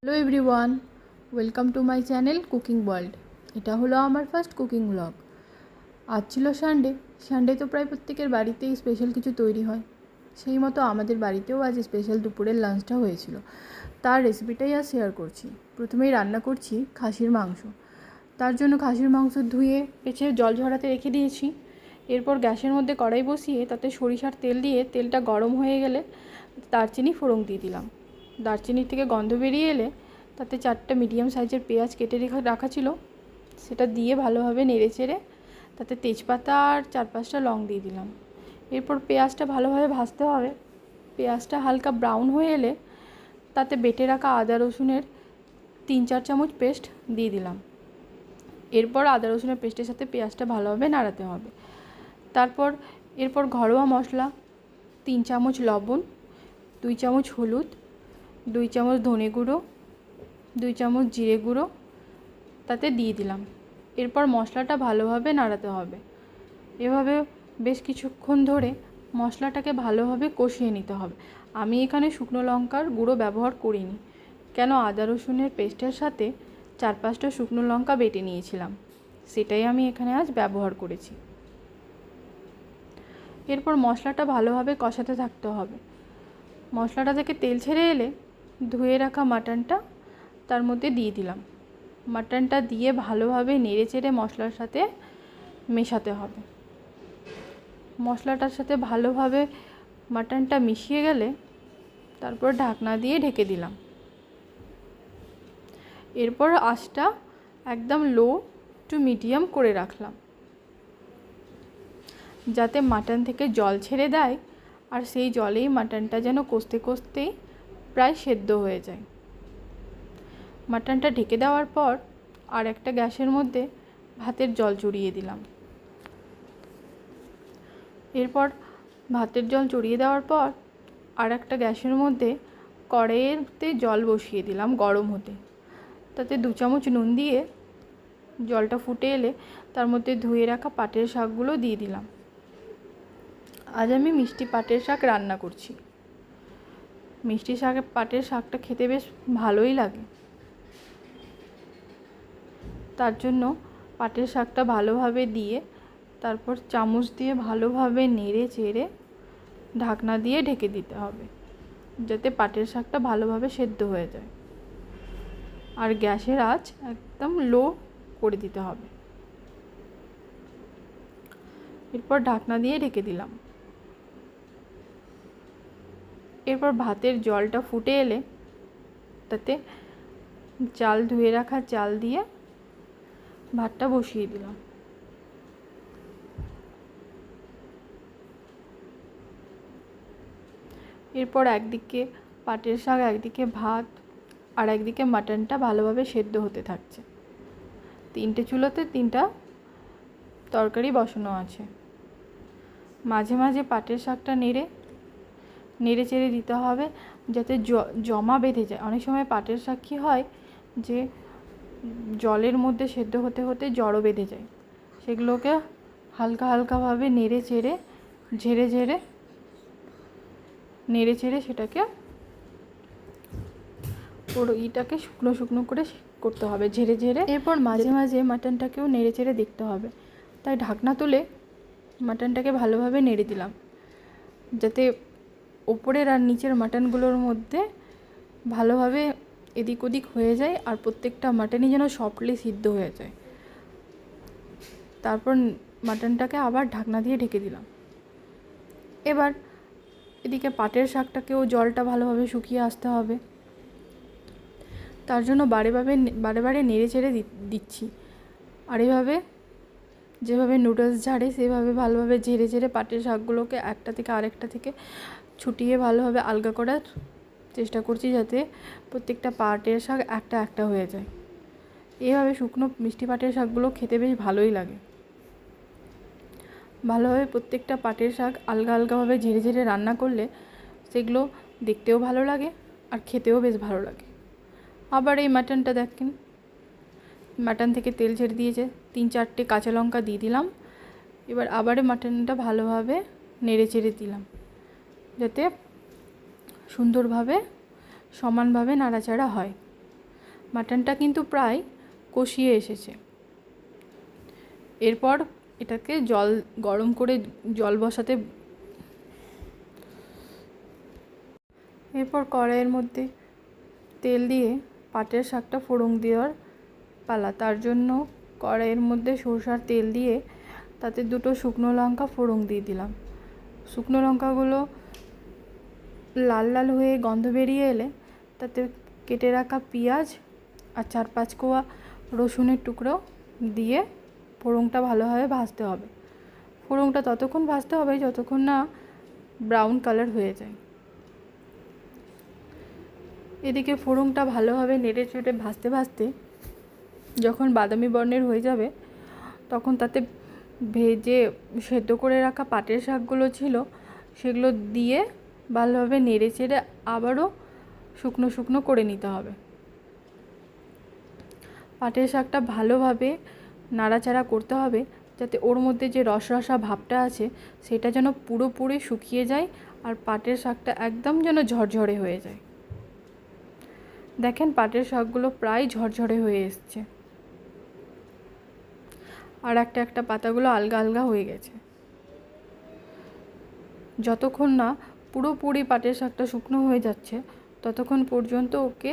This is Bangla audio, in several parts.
Hello everyone, welcome to my channel cooking world. এটা হলো আমার ফার্স্ট কুকিং ব্লগ। আজ ছিল সানডে তো প্রায় প্রত্যেকের বাড়িতেই স্পেশাল কিছু তৈরি হয়। সেই মতো আমাদের বাড়িতেও আজ স্পেশাল দুপুরের লাঞ্চটা হয়েছিল। তার রেসিপিটাই আজ শেয়ার করছি। প্রথমেই রান্না করছি খাসির মাংস। তার জন্য খাসির মাংস ধুয়ে বেছে জল ঝরাতে রেখে দিয়েছি। এরপর গ্যাসের মধ্যে কড়াই বসিয়ে তাতে সরিষার তেল দিয়ে তেলটা গরম হয়ে গেলে দারচিনি ফোড়ন দিয়ে দিলাম। দারচিনির থেকে গন্ধ বেরিয়ে এলে তাতে 4টে মিডিয়াম সাইজের পেঁয়াজ কেটে রাখা ছিল, সেটা দিয়ে ভালোভাবে নেড়েচেড়ে তাতে তেজপাতা আর 4-5টা লং দিয়ে দিলাম। এরপর পেঁয়াজটা ভালোভাবে ভাজতে হবে। পেঁয়াজটা হালকা ব্রাউন হয়ে এলে তাতে বেটে রাখা আদা রসুনের 3-4 চামচ পেস্ট দিয়ে দিলাম। এরপর আদা রসুনের পেস্টের সাথে পেঁয়াজটা ভালোভাবে নাড়াতে হবে। এরপর ঘরোয়া মশলা 3 চামচ লবণ, 2 চামচ হলুদ, 2 চামচ ধনে গুঁড়ো, 2 চামচ জিরে গুঁড়ো তাতে দিয়ে দিলাম। এরপর মশলাটা ভালোভাবে নাড়াতে হবে। এভাবে বেশ কিছুক্ষণ ধরে মশলাটাকে ভালোভাবে কষিয়ে নিতে হবে। আমি এখানে শুকনো লঙ্কার গুঁড়ো ব্যবহার করিনি, কেন আদা রসুনের পেস্টের সাথে 4-5টা শুকনো লঙ্কা বেটে নিয়েছিলাম, সেটাই আমি এখানে আজ ব্যবহার করেছি। এরপর মশলাটা ভালোভাবে কষাতে থাকতে হবে। মশলাটা থেকে তেল ছেড়ে এলে ধুয়ে রাখা মাটনটা তার মধ্যে দিয়ে দিলাম। মাটনটা দিয়ে ভালোভাবে নেড়েচেড়ে মশলার সাথে মেশাতে হবে। মশলাটার সাথে ভালোভাবে মাটনটা মিশিয়ে গেলে তারপর ঢাকনা দিয়ে ঢেকে দিলাম। এরপর আঁচটা একদম লো টু মিডিয়াম করে রাখলাম, যাতে মাটন থেকে জল ছেড়ে দেয় আর সেই জলেই মাটনটা যেন কষতে কষতেই প্রায় সেদ্ধ হয়ে যায়। মাটনটা ঢেকে দেওয়ার পর আর একটা গ্যাসের মধ্যে ভাতের জল চড়িয়ে দিলাম। এরপর ভাতের জল চড়িয়ে দেওয়ার পর আর একটা গ্যাসের মধ্যে কড়াইয়েতে জল বসিয়ে দিলাম গরম হতে। তাতে 2 চামচ নুন দিয়ে জলটা ফুটে এলে তার মধ্যে ধুয়ে রাখা পাটের শাকগুলো দিয়ে দিলাম। আজ আমি মিষ্টি পাটের শাক রান্না করছি। মিষ্টি পাটের শাকটা খেতে বেশ ভালোই লাগে। তার জন্য পাটের শাকটা ভালোভাবে দিয়ে তারপর চামচ দিয়ে ভালোভাবে নেড়ে চেড়ে ঢাকনা দিয়ে ঢেকে দিতে হবে, যাতে পাটের শাকটা ভালোভাবে সেদ্ধ হয়ে যায়। আর গ্যাসের আঁচ একদম লো করে দিতে হবে। এরপর ঢাকনা দিয়ে ঢেকে দিলাম। এরপর ভাতের জলটা ফুটে এলে তাতে ধুয়ে রাখা চাল দিয়ে ভাতটা বসিয়ে দিলাম। এরপর একদিকে পাটের শাক, একদিকে ভাত আর একদিকে মাটনটা ভালোভাবে সেদ্ধ হতে থাকছে। 3টে চুলোতে 3টা তরকারি বসানো আছে। মাঝে মাঝে পাটের শাকটা নেড়ে চেড়ে দিতে হবে, যাতে জমা বেঁধে যায়। অনেক সময় পাটের শাক কী হয় যে জলের মধ্যে সেদ্ধ হতে হতে জড়ো বেঁধে যায়, সেগুলোকে হালকা হালকাভাবে নেড়ে চেড়ে সেটাকে পুরো শুকনো শুকনো করে করতে হবে, ঝেড়ে ঝেড়ে। এরপর মাঝে মাঝে মাটনটাকেও নেড়ে চেড়ে দেখতে হবে। তাই ঢাকনা তুলে মাটনটাকে ভালোভাবে নেড়ে দিলাম, যাতে ওপরের আর নিচের মাটনগুলোর মধ্যে ভালোভাবে এদিক ওদিক হয়ে যায় আর প্রত্যেকটা মাটনই যেন সফটলি সিদ্ধ হয়ে যায়। তারপর মাটনটাকে আবার ঢাকনা দিয়ে ঢেকে দিলাম। এবার এদিকে পাটের শাকটাকেও জলটা ভালোভাবে শুকিয়ে আসতে হবে। তার জন্য বারে বারে নেড়ে চেড়ে দিচ্ছি। আর এভাবে যেভাবে নুডলস ঝাড়ে সেভাবে ভালোভাবে ঝেড়ে ঝেড়ে পাটের শাকগুলোকে একটা থেকে আরেকটা থেকে ছুটিয়ে ভালোভাবে আলগা করার চেষ্টা করছি, যাতে প্রত্যেকটা পাটের শাক একটা একটা হয়ে যায়। এইভাবে শুকনো মিষ্টি পাটের শাকগুলো খেতে বেশ ভালোই লাগে। ভালোভাবে প্রত্যেকটা পাটের শাক আলগাভাবে ঝেড়ে ঝেড়ে রান্না করলে সেগুলো দেখতেও ভালো লাগে আর খেতেও বেশ ভালো লাগে। আবার এই মাটনটা দেখেন, মাটন থেকে তেল ছেড়ে দিয়েছে। 3-4টে কাঁচা লঙ্কা দিয়ে দিলাম। এবার আবার মাটনটা ভালোভাবে নেড়ে চেড়ে দিলাম, যাতে সুন্দরভাবে সমানভাবে নাড়াচাড়া হয়। মাটনটা কিন্তু প্রায় কষিয়ে এসেছে। এরপর এটাকে গরম করে জল বসাতে, এরপর কড়াইয়ের মধ্যে তেল দিয়ে পাটের শাকটা ফোড়ন দেওয়ার পালা। তার জন্য কড়াইয়ের মধ্যে সরষার তেল দিয়ে তাতে 2 শুকনো লঙ্কা ফোড়ন দিয়ে দিলাম। শুকনো লঙ্কাগুলো লাল লাল হয়ে গন্ধ বেরিয়ে এলে তাতে কেটে রাখা পেঁয়াজ আর 4-5 কোয়া রসুনের টুকরো দিয়ে ফোড়নটা ভালোভাবে ভাজতে হবে। ফোড়নটা ততক্ষণ ভাজতে হবে যতক্ষণ না ব্রাউন কালার হয়ে যায়। এদিকে ফোড়নটা ভালোভাবে নেড়ে চেড়ে ভাজতে ভাজতে যখন বাদামি বর্ণের হয়ে যাবে তখন তাতে ভেজে সেদ্ধ করে রাখা পাটের শাকগুলো ছিল সেগুলো দিয়ে ভালোভাবে নেড়ে চেড়ে আবারও শুকনো শুকনো করে নিতে হবে। পাটের শাকটা ভালোভাবে নাড়াচাড়া করতে হবে যাতে ওর মধ্যে যে রসরসা ভাবটা আছে সেটা যেন পুরোপুরি শুকিয়ে যায় আর পাটের শাকটা একদম যেন ঝরঝরে হয়ে যায়। দেখেন পাটের শাকগুলো প্রায় ঝরঝরে হয়ে এসছে আর একটা পাতাগুলো আলগা আলগা হয়ে গেছে। যতক্ষণ না পুরোপুরি পাটের শাকটা শুকনো হয়ে যাচ্ছে ততক্ষণ পর্যন্ত ওকে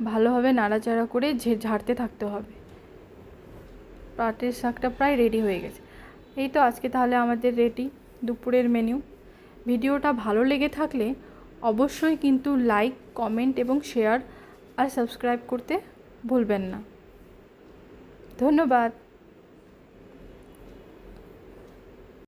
ভালোভাবে নাড়াচাড়া করে ঝাড়তে থাকতে হবে। পাটের শাকটা প্রায় রেডি হয়ে গেছে। এই তো আজকে তাহলে আমাদের রেডি দুপুরের মেনু। ভিডিওটা ভালো লেগে থাকলে অবশ্যই কিন্তু লাইক, কমেন্ট এবং শেয়ার আর সাবস্ক্রাইব করতে ভুলবেন না। ধন্যবাদ।